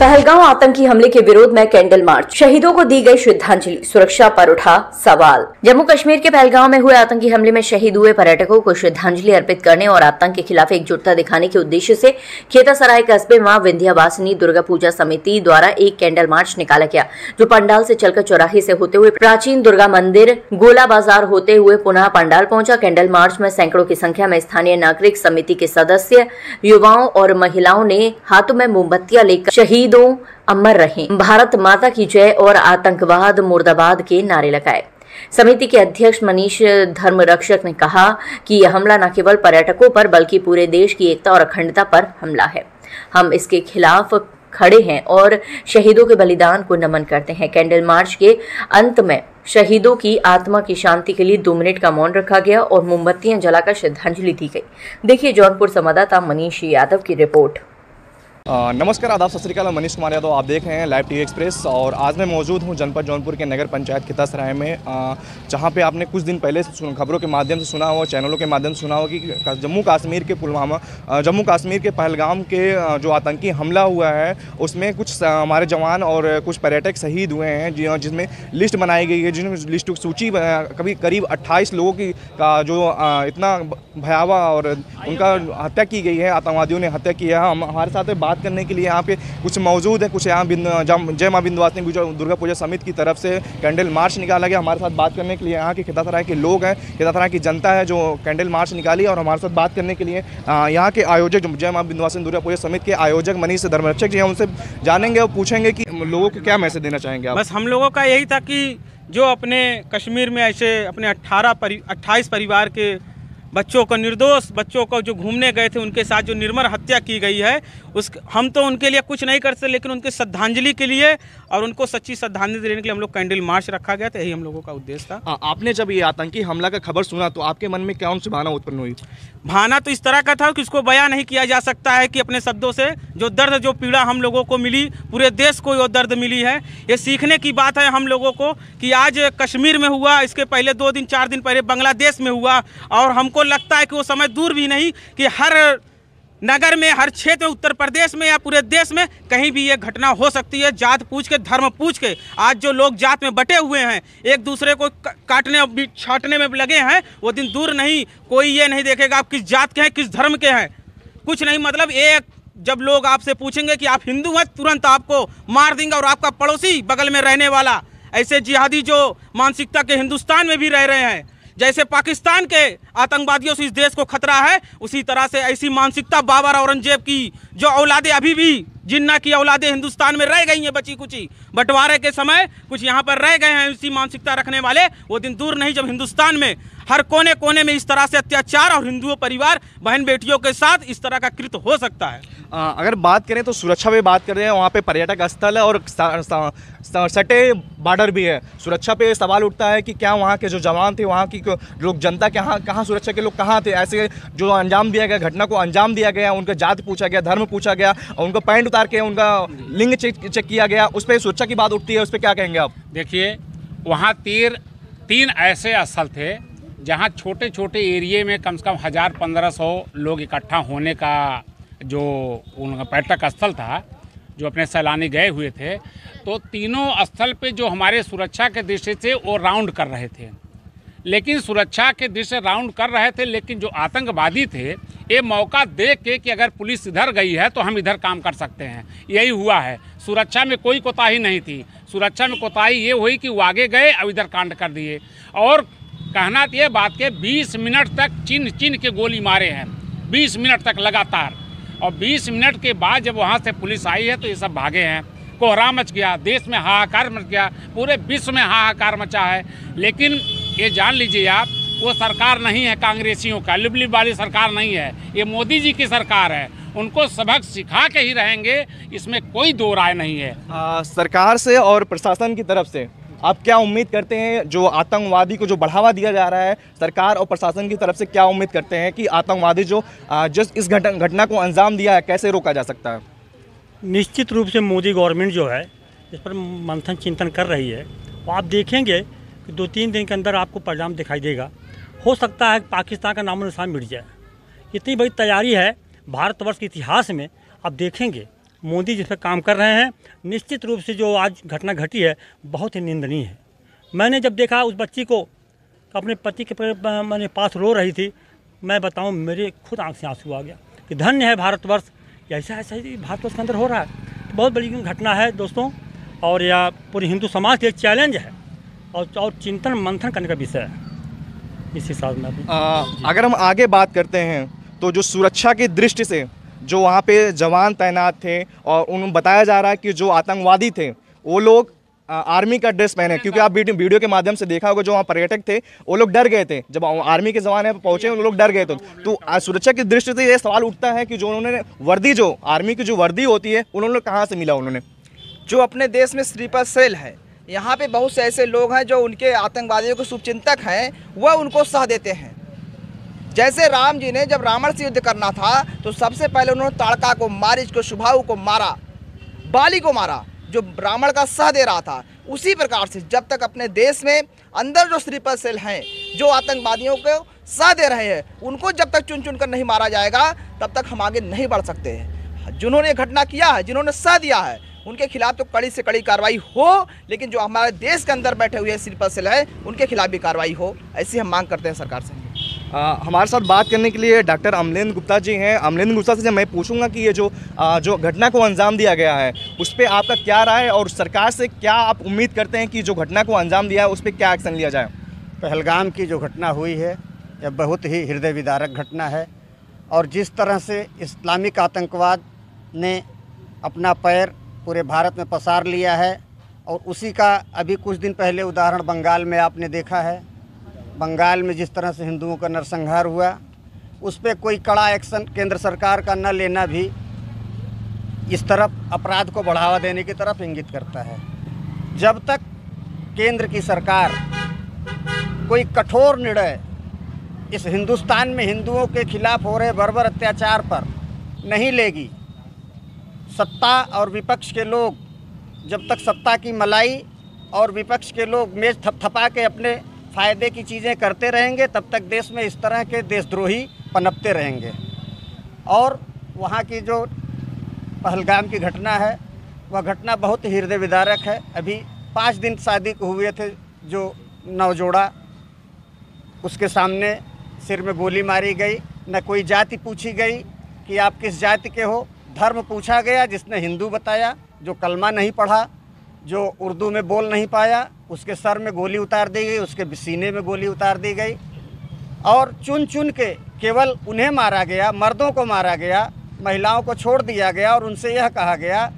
पहलगांव आतंकी हमले के विरोध में कैंडल मार्च, शहीदों को दी गई श्रद्धांजलि, सुरक्षा पर उठा सवाल। जम्मू कश्मीर के पहलगांव में हुए आतंकी हमले में शहीद हुए पर्यटकों को श्रद्धांजलि अर्पित करने और आतंक के खिलाफ एकजुटता दिखाने के उद्देश्य से खेतासराय कस्बे मां विंध्यवासिनी दुर्गा पूजा समिति द्वारा एक कैंडल मार्च निकाला गया, जो पंडाल से चलकर चौराहे से होते हुए प्राचीन दुर्गा मंदिर गोला बाजार होते हुए पुनः पंडाल पहुंचा। कैंडल मार्च में सैकड़ों की संख्या में स्थानीय नागरिक, समिति के सदस्य, युवाओं और महिलाओं ने हाथों में मोमबत्तियां लेकर शहीदों अमर रहे, भारत माता की जय और आतंकवाद मुर्दाबाद के नारे लगाए। समिति के अध्यक्ष मनीष धर्मरक्षक ने कहा कि यह हमला न केवल पर्यटकों पर बल्कि पूरे देश की एकता और अखंडता पर हमला है। हम इसके खिलाफ खड़े हैं और शहीदों के बलिदान को नमन करते हैं। कैंडल मार्च के अंत में शहीदों की आत्मा की शांति के लिए 2 मिनट का मौन रखा गया और मोमबत्तियां जलाकर श्रद्धांजलि दी गई। देखिए जौनपुर संवाददाता मनीष यादव की रिपोर्ट। नमस्कार, आदाब, सत श्री अकाल। मनीष कुमार यादव आप देख रहे हैं लाइव टीवी एक्सप्रेस और आज मैं मौजूद हूं जनपद जौनपुर के नगर पंचायत खेतासराय में, जहां पे आपने कुछ दिन पहले खबरों के माध्यम से सुना हो, चैनलों के माध्यम से सुना हो कि जम्मू कश्मीर के पुलवामा, जम्मू कश्मीर के पहलगाम के जो आतंकी हमला हुआ है उसमें कुछ हमारे जवान और कुछ पर्यटक शहीद हुए हैं, जिसमें लिस्ट बनाई गई है, जिसमें लिस्ट की सूची कभी करीब 28 लोगों की का जो इतना भयावह और उनका हत्या की गई है, आतंकवादियों ने हत्या की है। हमारे साथ बात करने के लिए यहाँ पे कुछ मौजूद है, कुछ यहाँ जय मां विंध्यवासिनी दुर्गा पूजा समिति की तरफ से कैंडल मार्च निकाला गया। हमारे साथ बात करने के लिए यहाँ के खेतासराय के लोग हैं, खेतासराय की जनता है जो कैंडल मार्च निकाली, और हमारे साथ बात करने के लिए यहाँ के आयोजक, जय मां विंध्यवासिनी दुर्गा पूजा समिति के आयोजक मनीष धर्मरक्षक जी हैं, उनसे जानेंगे और पूछेंगे कि लोगों को क्या मैसेज देना चाहेंगे आप। बस हम लोगों का यही था कि जो अपने कश्मीर में ऐसे अपने 28 परिवार के बच्चों को, निर्दोष बच्चों को जो घूमने गए थे, उनके साथ जो निर्मम हत्या की गई है, हम तो उनके लिए कुछ नहीं कर सकते, लेकिन उनके श्रद्धांजलि के लिए और उनको सच्ची श्रद्धांजलि देने के लिए हम लोग कैंडल मार्च रखा गया था। यही हम लोगों का उद्देश्य था। आपने जब ये आतंकी हमला का खबर सुना तो आपके मन में कौन सी भावना उत्पन्न हुई? भावना तो इस तरह का था कि इसको बयां नहीं किया जा सकता है कि अपने शब्दों से जो दर्द, जो पीड़ा हम लोगों को मिली, पूरे देश को वो दर्द मिली है। ये सीखने की बात है हम लोगों को कि आज कश्मीर में हुआ, इसके पहले 2 दिन 4 दिन पहले बांग्लादेश में हुआ, और हमको लगता है कि वो समय दूर भी नहीं कि हर नगर में, हर क्षेत्र में, उत्तर प्रदेश में या पूरे देश में कहीं भी ये घटना हो सकती है। जात पूछ के, धर्म पूछ के आज जो लोग जात में बटे हुए हैं, एक दूसरे को काटने और छाटने में लगे हैं, वो दिन दूर नहीं। कोई ये नहीं देखेगा आप किस जात के हैं, किस धर्म के हैं, कुछ नहीं। मतलब एक जब लोग आपसे पूछेंगे कि आप हिंदू हैं, तुरंत आपको मार देंगे, और आपका पड़ोसी बगल में रहने वाला, ऐसे जिहादी जो मानसिकता के हिंदुस्तान में भी रह रहे हैं, जैसे पाकिस्तान के आतंकवादियों से इस देश को खतरा है, उसी तरह से ऐसी मानसिकता बाबर औरंगजेब की जो औलादे अभी भी जिन्ना की औलादे हिंदुस्तान में रह गई हैं, बची कुची, बंटवारे के समय कुछ यहाँ पर रह गए हैं इसी मानसिकता रखने वाले। वो दिन दूर नहीं जब हिंदुस्तान में हर कोने कोने में इस तरह से अत्याचार और हिंदुओं परिवार, बहन बेटियों के साथ इस तरह का कृत्य हो सकता है। अगर बात करें तो सुरक्षा पे बात कर रहे हैं, वहाँ पे पर्यटक स्थल है और सटे बॉर्डर भी है। सुरक्षा पे सवाल उठता है कि क्या वहाँ के जो जवान थे, वहाँ की लोग, जनता कहाँ सुरक्षा के लोग कहाँ थे? ऐसे जो अंजाम दिया गया, घटना को अंजाम दिया गया, उनका जात पूछा गया, धर्म पूछा गया, उनका पैंट उतार के उनका लिंग चेक किया गया, उस पर सुरक्षा की बात उठती है, उस पर क्या कहेंगे आप? देखिए, वहाँ 3 ऐसे स्थल थे जहाँ छोटे छोटे एरिए में कम से कम 1000-1500 लोग इकट्ठा होने का जो उनका पर्यटक स्थल था, जो अपने सैलानी गए हुए थे। तो तीनों स्थल पे जो हमारे सुरक्षा के दृष्टि से वो राउंड कर रहे थे, लेकिन सुरक्षा के दृष्टि से राउंड कर रहे थे, लेकिन जो आतंकवादी थे ये मौका देख के कि अगर पुलिस इधर गई है तो हम इधर काम कर सकते हैं, यही हुआ है। सुरक्षा में कोई कोताही नहीं थी। सुरक्षा में कोताही ये हुई कि वो आगे गए और इधर कांड कर दिए। और कहना ये बात के 20 मिनट तक चिन्ह के गोली मारे हैं, 20 मिनट तक लगातार, और 20 मिनट के बाद जब वहाँ से पुलिस आई है तो ये सब भागे हैं। कोहरा मच गया, देश में हाहाकार मच गया, पूरे विश्व में हाहाकार मचा है। लेकिन ये जान लीजिए आप, वो सरकार नहीं है कांग्रेसियों का, लिबलिब वाली सरकार नहीं है, ये मोदी जी की सरकार है। उनको सबक सिखा के ही रहेंगे, इसमें कोई दो राय नहीं है। सरकार से और प्रशासन की तरफ से आप क्या उम्मीद करते हैं? जो आतंकवादी को जो बढ़ावा दिया जा रहा है, सरकार और प्रशासन की तरफ से क्या उम्मीद करते हैं कि आतंकवादी जो इस घटना को अंजाम दिया है, कैसे रोका जा सकता है? निश्चित रूप से मोदी गवर्नमेंट जो है इस पर मंथन चिंतन कर रही है। तो आप देखेंगे कि 2-3 दिन के अंदर आपको परिणाम दिखाई देगा। हो सकता है पाकिस्तान का नामो निशान मिट जाए। इतनी बड़ी तैयारी है भारतवर्ष के इतिहास में। आप देखेंगे मोदी जिस पर काम कर रहे हैं, निश्चित रूप से जो आज घटना घटी है बहुत ही निंदनीय है। मैंने जब देखा उस बच्ची को अपने पति के मैंने पास रो रही थी, मैं बताऊं मेरे खुद आंख से आंसू आ गया कि धन्य है भारतवर्ष, ऐसा ऐसा ही भारतवर्ष के अंदर हो रहा है। तो बहुत बड़ी घटना है दोस्तों, और यह पूरे हिंदू समाज के लिए चैलेंज है और चिंतन मंथन करने का विषय है। इस हिसाब में अगर हम आगे बात करते हैं तो जो सुरक्षा की दृष्टि से जो वहाँ पे जवान तैनात थे और उन्हें बताया जा रहा है कि जो आतंकवादी थे वो लोग आर्मी का ड्रेस पहने, क्योंकि आप वीडियो के माध्यम से देखा होगा जो वहाँ पर्यटक थे वो लोग डर गए थे जब आर्मी के जवान यहाँ पहुंचे, वो लोग डर गए थे। तो सुरक्षा की दृष्टि से ये सवाल उठता है कि जो उन्होंने वर्दी, जो आर्मी की जो वर्दी होती है, उन्होंने कहाँ से मिला? उन्होंने जो अपने देश में स्लीपर सेल है, यहाँ पे बहुत से ऐसे लोग हैं जो उनके आतंकवादियों के शुभचिंतक हैं, वह उनको सह देते हैं। जैसे राम जी ने जब रावण से युद्ध करना था तो सबसे पहले उन्होंने ताड़का को, मारीच को, शुभाऊ को मारा, बाली को मारा, जो रावण का सह दे रहा था। उसी प्रकार से जब तक अपने देश में अंदर जो स्लीपर सेल हैं, जो आतंकवादियों को सह दे रहे हैं, उनको जब तक चुन चुन कर नहीं मारा जाएगा तब तक हम आगे नहीं बढ़ सकते हैं। जिन्होंने घटना किया है, जिन्होंने सह दिया है, उनके खिलाफ तो कड़ी से कड़ी कार्रवाई हो, लेकिन जो हमारे देश के अंदर बैठे हुए स्लीपर सेल है उनके खिलाफ भी कार्रवाई हो, ऐसी हम मांग करते हैं सरकार से। हमारे साथ बात करने के लिए डॉक्टर अमलेंद्र गुप्ता जी हैं। अमलेंद्र गुप्ता से मैं पूछूंगा कि ये जो घटना को अंजाम दिया गया है उस पर आपका क्या राय है और सरकार से क्या आप उम्मीद करते हैं कि जो घटना को अंजाम दिया है उस पर क्या एक्शन लिया जाए? पहलगाम की जो घटना हुई है यह बहुत ही हृदय विदारक घटना है, और जिस तरह से इस्लामिक आतंकवाद ने अपना पैर पूरे भारत में पसार लिया है, और उसी का अभी कुछ दिन पहले उदाहरण बंगाल में आपने देखा है। बंगाल में जिस तरह से हिंदुओं का नरसंहार हुआ, उस पर कोई कड़ा एक्शन केंद्र सरकार का न लेना भी इस तरफ अपराध को बढ़ावा देने की तरफ इंगित करता है। जब तक केंद्र की सरकार कोई कठोर निर्णय इस हिंदुस्तान में हिंदुओं के खिलाफ हो रहे बर्बर अत्याचार पर नहीं लेगी, सत्ता और विपक्ष के लोग जब तक सत्ता की मलाई और विपक्ष के लोग मेज थपथपा के अपने फ़ायदे की चीज़ें करते रहेंगे, तब तक देश में इस तरह के देशद्रोही पनपते रहेंगे। और वहाँ की जो पहलगाम की घटना है वह घटना बहुत ही हृदय विदारक है। अभी 5 दिन शादी को हुए थे जो नवजोड़ा, उसके सामने सिर में गोली मारी गई, न कोई जाति पूछी गई कि आप किस जाति के हो, धर्म पूछा गया, जिसने हिंदू बताया, जो कलमा नहीं पढ़ा, जो उर्दू में बोल नहीं पाया, उसके सर में गोली उतार दी गई, उसके सीने में गोली उतार दी गई, और चुन चुन के केवल उन्हें मारा गया, मर्दों को मारा गया, महिलाओं को छोड़ दिया गया। और उनसे यह कहा गया,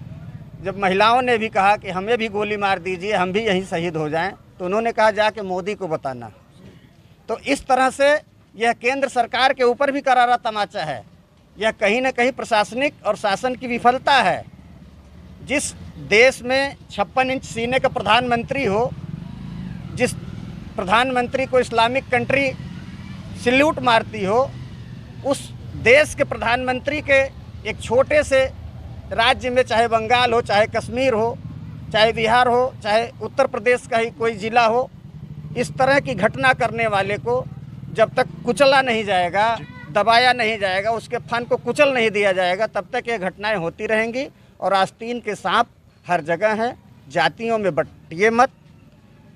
जब महिलाओं ने भी कहा कि हमें भी गोली मार दीजिए, हम भी यहीं शहीद हो जाएं, तो उन्होंने कहा जाके मोदी को बताना। तो इस तरह से यह केंद्र सरकार के ऊपर भी करारा तमाचा है। यह कहीं न कहीं प्रशासनिक और शासन की विफलता है। जिस देश में 56 इंच सीने का प्रधानमंत्री हो, जिस प्रधानमंत्री को इस्लामिक कंट्री सैल्यूट मारती हो, उस देश के प्रधानमंत्री के एक छोटे से राज्य में, चाहे बंगाल हो, चाहे कश्मीर हो, चाहे बिहार हो, चाहे उत्तर प्रदेश का ही कोई ज़िला हो, इस तरह की घटना करने वाले को जब तक कुचला नहीं जाएगा, दबाया नहीं जाएगा, उसके फन को कुचल नहीं दिया जाएगा, तब तक ये घटनाएं होती रहेंगी। और आस्तीन के सांप हर जगह हैं। जातियों में बंटिए मत,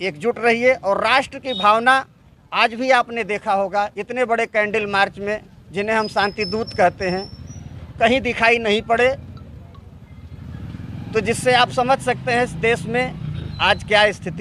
एकजुट रहिए। और राष्ट्र की भावना आज भी आपने देखा होगा, इतने बड़े कैंडल मार्च में, जिन्हें हम शांति दूत कहते हैं, कहीं दिखाई नहीं पड़े। तो जिससे आप समझ सकते हैं इस देश में आज क्या स्थिति